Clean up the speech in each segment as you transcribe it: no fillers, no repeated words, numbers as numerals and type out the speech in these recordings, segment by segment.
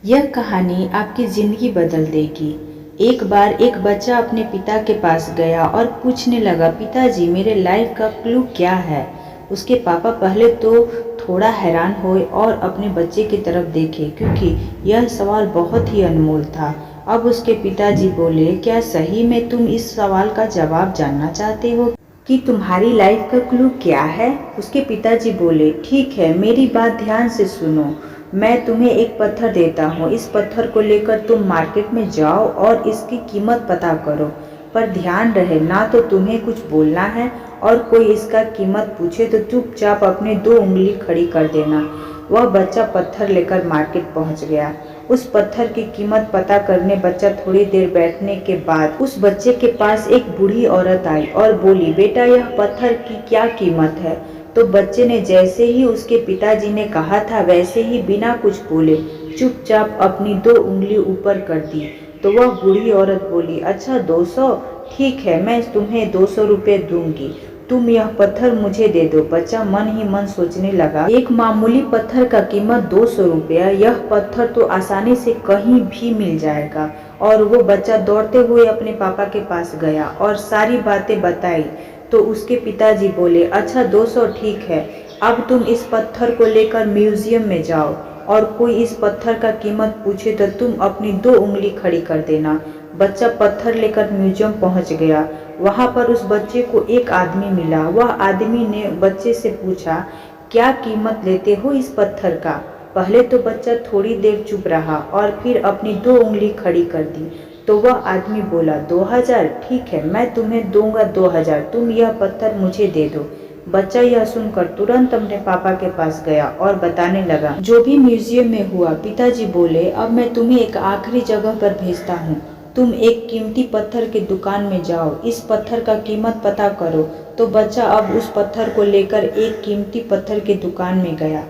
यह कहानी आपकी ज़िंदगी बदल देगी। एक बार एक बच्चा अपने पिता के पास गया और पूछने लगा, पिताजी मेरे लाइफ का क्लू क्या है। उसके पापा पहले तो थोड़ा हैरान हुए और अपने बच्चे की तरफ देखे, क्योंकि यह सवाल बहुत ही अनमोल था। अब उसके पिताजी बोले, क्या सही में तुम इस सवाल का जवाब जानना चाहते हो कि तुम्हारी लाइफ का क्लू क्या है? उसके पिताजी बोले, ठीक है, मेरी बात ध्यान से सुनो। मैं तुम्हें एक पत्थर देता हूँ। इस पत्थर को लेकर तुम मार्केट में जाओ और इसकी कीमत पता करो, पर ध्यान रहे ना तो तुम्हें कुछ बोलना है, और कोई इसका कीमत पूछे तो चुपचाप अपनी 2 उंगली खड़ी कर देना। वह बच्चा पत्थर लेकर मार्केट पहुंच गया। उस पत्थर की कीमत पता करने बच्चा थोड़ी देर बैठने के बाद उस बच्चे के पास एक बूढ़ी औरत आई और बोली, बेटा यह पत्थर की क्या कीमत है? तो बच्चे ने जैसे ही उसके पिताजी ने कहा था वैसे ही बिना कुछ बोले चुपचाप अपनी 2 उंगली ऊपर कर दी। तो वह बूढ़ी औरत बोली, अच्छा 200, ठीक है, मैं तुम्हें 200 रुपये दूंगी, तुम यह पत्थर मुझे दे दो। बच्चा मन ही मन सोचने लगा, एक मामूली पत्थर का कीमत 200 रुपया, यह पत्थर तो आसानी से कहीं भी मिल जाएगा। और वो बच्चा दौड़ते हुए अपने पापा के पास गया और सारी बातें बताई। तो उसके पिताजी बोले, अच्छा 200 ठीक है, अब तुम इस पत्थर को लेकर म्यूजियम में जाओ और कोई इस पत्थर का कीमत पूछे तो तुम अपनी 2 उंगली खड़ी कर देना। बच्चा पत्थर लेकर म्यूजियम पहुंच गया। वहां पर उस बच्चे को एक आदमी मिला। वह आदमी ने बच्चे से पूछा, क्या कीमत लेते हो इस पत्थर का? पहले तो बच्चा थोड़ी देर चुप रहा और फिर अपनी 2 उंगली खड़ी कर दी। तो वह आदमी बोला, 2000, ठीक है, मैं तुम्हें दूंगा 2000, तुम यह पत्थर मुझे दे दो। बच्चा यह सुनकर तुरंत अपने पापा के पास गया और बताने लगा, जो भी म्यूजियम में हुआ। पिताजी बोले, अब मैं तुम्हें एक आखिरी जगह पर भेजता हूँ, तुम एक कीमती पत्थर की दुकान में जाओ, इस पत्थर का कीमत पता करो। तो बच्चा अब उस पत्थर को लेकर एक कीमती पत्थर की दुकान में गया।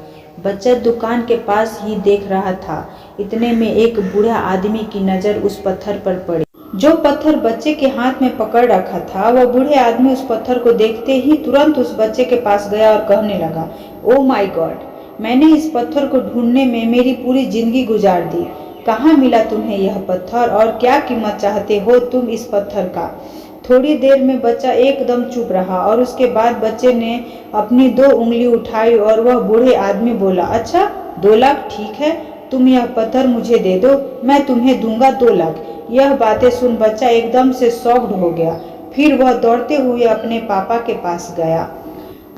बच्चा दुकान के पास ही देख रहा था, इतने में एक बूढ़ा आदमी की नज़र उस पत्थर पर पड़ी। जो पत्थर बच्चे के हाथ में पकड़ रखा था, वह बूढ़े आदमी उस पत्थर को देखते ही तुरंत उस बच्चे के पास गया और कहने लगा, ओ माय गॉड, मैंने इस पत्थर को ढूंढने में मेरी पूरी जिंदगी गुजार दी। कहाँ मिला तुम्हें यह पत्थर और क्या कीमत चाहते हो तुम इस पत्थर का? थोड़ी देर में बच्चा एकदम चुप रहा और उसके बाद बच्चे ने अपनी 2 उंगली उठाई और वह बूढ़े आदमी बोला, अच्छा 2 लाख, ठीक है, तुम यह पत्थर मुझे दे दो, मैं तुम्हें दूंगा 2 लाख। यह बातें सुन बच्चा एकदम से शॉक्ड हो गया। फिर वह दौड़ते हुए अपने पापा के पास गया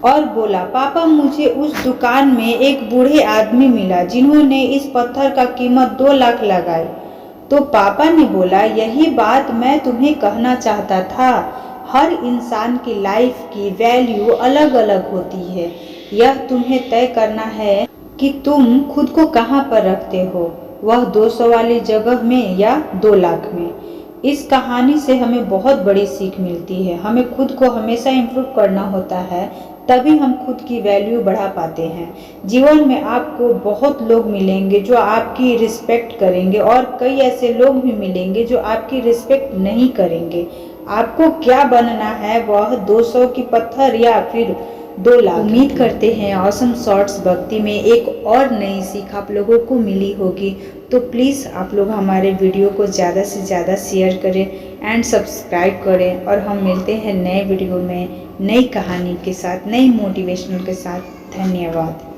और बोला, पापा मुझे उस दुकान में एक बूढ़े आदमी मिला जिन्होंने इस पत्थर का कीमत 2 लाख लगाई। तो पापा ने बोला, यही बात मैं तुम्हें कहना चाहता था, हर इंसान की लाइफ की वैल्यू अलग अलग होती है। यह तुम्हें तय करना है कि तुम खुद को कहाँ पर रखते हो, वह 200 वाली जगह में या 2 लाख में। इस कहानी से हमें बहुत बड़ी सीख मिलती है। हमें खुद को हमेशा इम्प्रूव करना होता है, तभी हम खुद की वैल्यू बढ़ा पाते हैं। जीवन में आपको बहुत लोग मिलेंगे जो आपकी रिस्पेक्ट करेंगे और कई ऐसे लोग भी मिलेंगे जो आपकी रिस्पेक्ट नहीं करेंगे। आपको क्या बनना है, वह 200 की पत्थर या फिर 2 लाख? उम्मीद करते हैं ऑसम शॉर्ट्स भक्ति में एक और नई सीख आप लोगों को मिली होगी। तो प्लीज़ आप लोग हमारे वीडियो को ज़्यादा से ज़्यादा शेयर करें एंड सब्सक्राइब करें, और हम मिलते हैं नए वीडियो में नई कहानी के साथ, नई मोटिवेशनल के साथ। धन्यवाद।